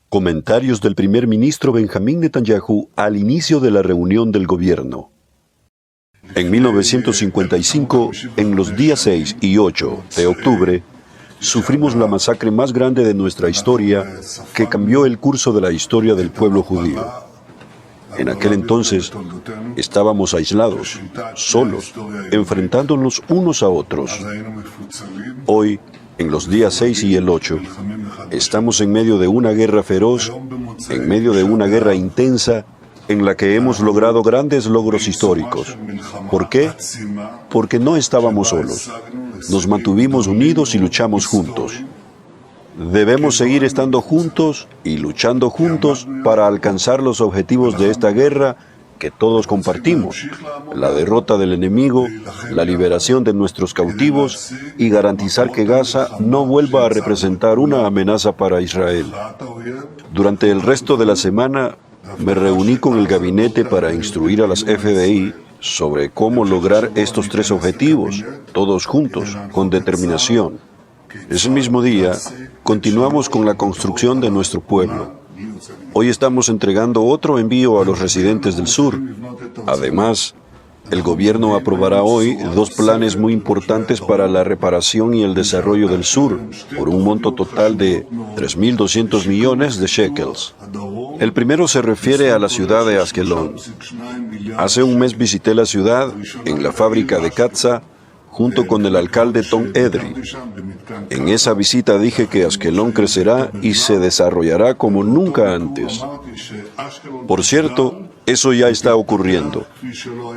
Comentarios del primer ministro Benjamín Netanyahu al inicio de la reunión del gobierno. En 1955, en los días 6 y 8 de octubre, sufrimos la masacre más grande de nuestra historia que cambió el curso de la historia del pueblo judío. En aquel entonces, estábamos aislados, solos, enfrentándonos unos a otros. Hoy, en los días 6 y el 8, estamos en medio de una guerra feroz, en medio de una guerra intensa, en la que hemos logrado grandes logros históricos. ¿Por qué? Porque no estábamos solos. Nos mantuvimos unidos y luchamos juntos. Debemos seguir estando juntos y luchando juntos para alcanzar los objetivos de esta guerra que todos compartimos: la derrota del enemigo, la liberación de nuestros cautivos y garantizar que Gaza no vuelva a representar una amenaza para Israel. Durante el resto de la semana, me reuní con el gabinete para instruir a las FBI sobre cómo lograr estos tres objetivos, todos juntos, con determinación. Ese mismo día, continuamos con la construcción de nuestro pueblo. Hoy estamos entregando otro envío a los residentes del sur. Además, el gobierno aprobará hoy dos planes muy importantes para la reparación y el desarrollo del sur, por un monto total de 3.200 millones de shekels. El primero se refiere a la ciudad de Askelón. Hace un mes visité la ciudad, en la fábrica de Katza, junto con el alcalde Tom Edry. En esa visita dije que Askelón crecerá y se desarrollará como nunca antes. Por cierto, eso ya está ocurriendo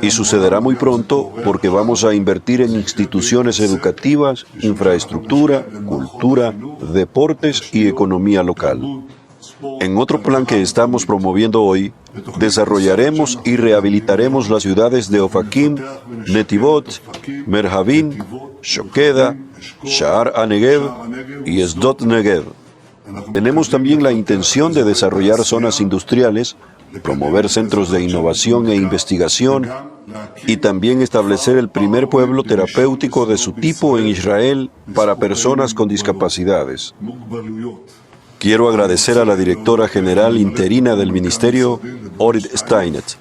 y sucederá muy pronto porque vamos a invertir en instituciones educativas, infraestructura, cultura, deportes y economía local. En otro plan que estamos promoviendo hoy, desarrollaremos y rehabilitaremos las ciudades de Ofakim, Netivot, Merhavim, Shokeda, Sha'ar HaNegev y Sdot Negev. Tenemos también la intención de desarrollar zonas industriales, promover centros de innovación e investigación y también establecer el primer pueblo terapéutico de su tipo en Israel para personas con discapacidades. Quiero agradecer a la directora general interina del ministerio, Orit Steinet.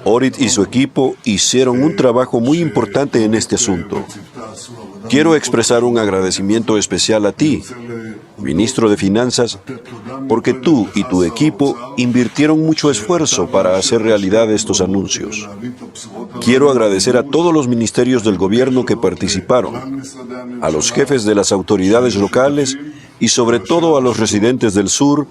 Orit y su equipo hicieron un trabajo muy importante en este asunto. Quiero expresar un agradecimiento especial a ti, ministro de Finanzas, porque tú y tu equipo invirtieron mucho esfuerzo para hacer realidad estos anuncios. Quiero agradecer a todos los ministerios del gobierno que participaron, a los jefes de las autoridades locales y sobre todo a los residentes del sur,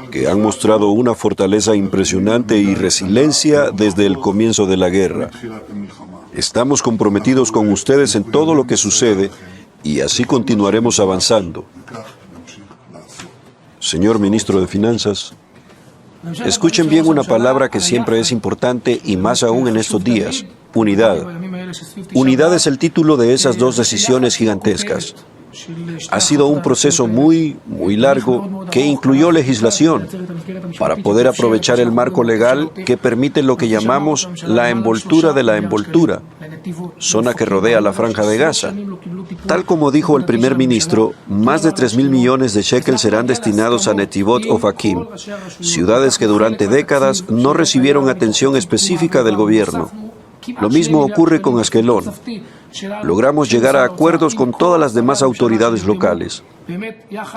que han mostrado una fortaleza impresionante y resiliencia desde el comienzo de la guerra. Estamos comprometidos con ustedes en todo lo que sucede y así continuaremos avanzando. Señor ministro de Finanzas, escuchen bien una palabra que siempre es importante y más aún en estos días: unidad. Unidad es el título de esas dos decisiones gigantescas. Ha sido un proceso muy largo que incluyó legislación para poder aprovechar el marco legal que permite lo que llamamos la envoltura de la envoltura, zona que rodea la Franja de Gaza. Tal como dijo el primer ministro, más de 3.000 millones de shekels serán destinados a Netivot Ofakim, ciudades que durante décadas no recibieron atención específica del gobierno. Lo mismo ocurre con Askelón. Logramos llegar a acuerdos con todas las demás autoridades locales.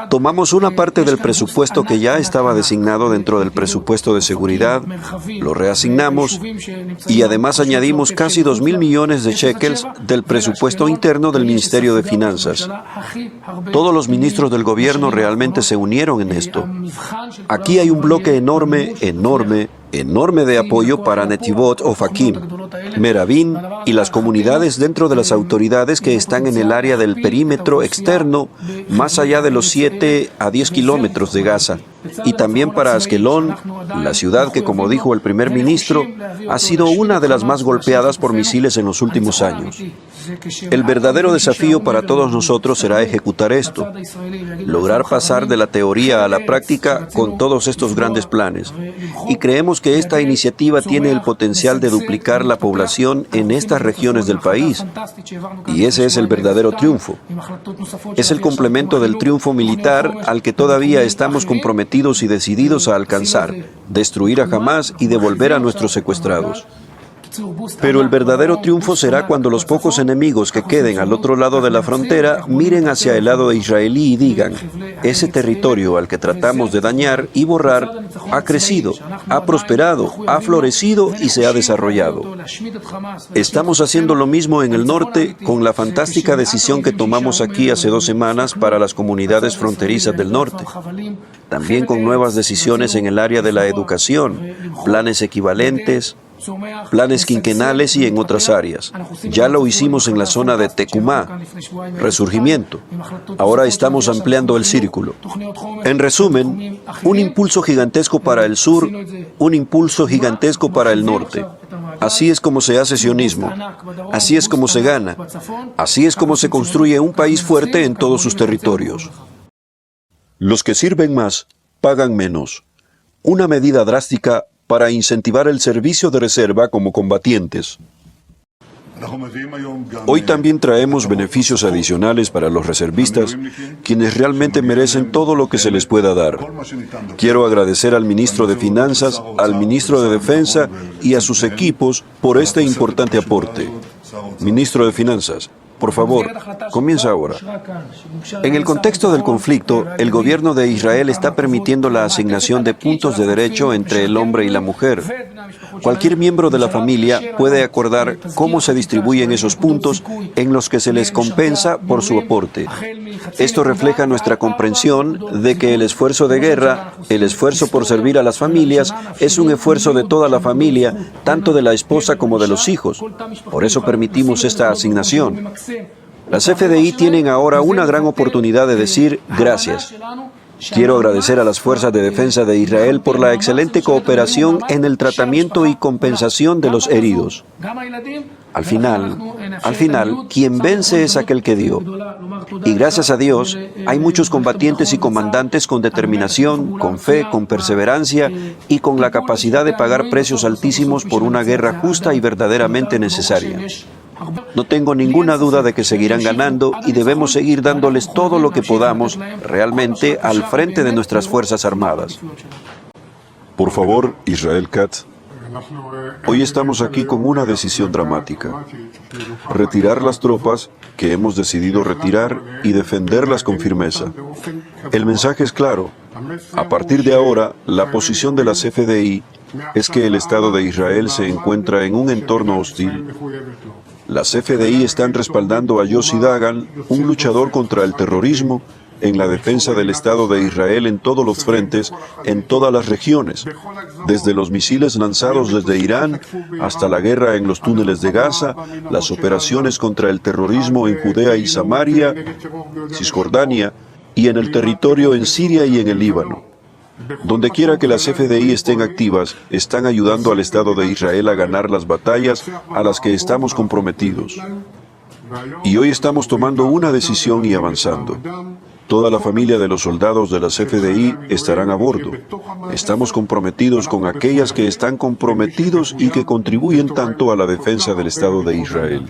Tomamos una parte del presupuesto que ya estaba designado dentro del presupuesto de seguridad, lo reasignamos y además añadimos casi 2.000 millones de shekels del presupuesto interno del Ministerio de Finanzas. Todos los ministros del gobierno realmente se unieron en esto. Aquí hay un bloque enorme de apoyo para Netivot Ofakim, Merhavim y las comunidades dentro de las autoridades que están en el área del perímetro externo, más allá de los 7 a 10 kilómetros de Gaza, y también para Askelón, la ciudad que, como dijo el primer ministro, ha sido una de las más golpeadas por misiles en los últimos años. El verdadero desafío para todos nosotros será ejecutar esto, lograr pasar de la teoría a la práctica con todos estos grandes planes. Y creemos que esta iniciativa tiene el potencial de duplicar la población en estas regiones del país. Y ese es el verdadero triunfo. Es el complemento del triunfo militar al que todavía estamos comprometidos y decididos a alcanzar, destruir a Hamás y devolver a nuestros secuestrados. Pero el verdadero triunfo será cuando los pocos enemigos que queden al otro lado de la frontera miren hacia el lado israelí y digan: ese territorio al que tratamos de dañar y borrar ha crecido, ha prosperado, ha florecido y se ha desarrollado. Estamos haciendo lo mismo en el norte con la fantástica decisión que tomamos aquí hace 2 semanas para las comunidades fronterizas del norte. También con nuevas decisiones en el área de la educación, planes equivalentes, planes quinquenales y en otras áreas. Ya lo hicimos en la zona de Tecumá, Resurgimiento. Ahora estamos ampliando el círculo. En resumen, un impulso gigantesco para el sur, un impulso gigantesco para el norte. Así es como se hace sionismo. Así es como se gana. Así es como se construye un país fuerte en todos sus territorios. Los que sirven más, pagan menos. Una medida drástica para incentivar el servicio de reserva como combatientes. Hoy también traemos beneficios adicionales para los reservistas, quienes realmente merecen todo lo que se les pueda dar. Quiero agradecer al ministro de Finanzas, al ministro de Defensa y a sus equipos por este importante aporte. Ministro de Finanzas, por favor, comienza ahora. En el contexto del conflicto, el gobierno de Israel está permitiendo la asignación de puntos de derecho entre el hombre y la mujer. Cualquier miembro de la familia puede acordar cómo se distribuyen esos puntos en los que se les compensa por su aporte. Esto refleja nuestra comprensión de que el esfuerzo de guerra, el esfuerzo por servir a las familias, es un esfuerzo de toda la familia, tanto de la esposa como de los hijos. Por eso permitimos esta asignación. Las FDI tienen ahora una gran oportunidad de decir gracias. Quiero agradecer a las Fuerzas de Defensa de Israel por la excelente cooperación en el tratamiento y compensación de los heridos. Al final, quien vence es aquel que dio. Y gracias a Dios, hay muchos combatientes y comandantes con determinación, con fe, con perseverancia y con la capacidad de pagar precios altísimos por una guerra justa y verdaderamente necesaria. No tengo ninguna duda de que seguirán ganando y debemos seguir dándoles todo lo que podamos realmente al frente de nuestras Fuerzas Armadas. Por favor, Israel Katz. Hoy estamos aquí con una decisión dramática. Retirar las tropas que hemos decidido retirar y defenderlas con firmeza. El mensaje es claro. A partir de ahora, la posición de las FDI es que el Estado de Israel se encuentra en un entorno hostil. Las FDI están respaldando a Yossi Dagan, un luchador contra el terrorismo, en la defensa del Estado de Israel en todos los frentes, en todas las regiones, desde los misiles lanzados desde Irán hasta la guerra en los túneles de Gaza, las operaciones contra el terrorismo en Judea y Samaria, Cisjordania y en el territorio en Siria y en el Líbano. Donde quiera que las FDI estén activas, están ayudando al Estado de Israel a ganar las batallas a las que estamos comprometidos. Y hoy estamos tomando una decisión y avanzando. Toda la familia de los soldados de las FDI estarán a bordo. Estamos comprometidos con aquellas que están comprometidos y que contribuyen tanto a la defensa del Estado de Israel.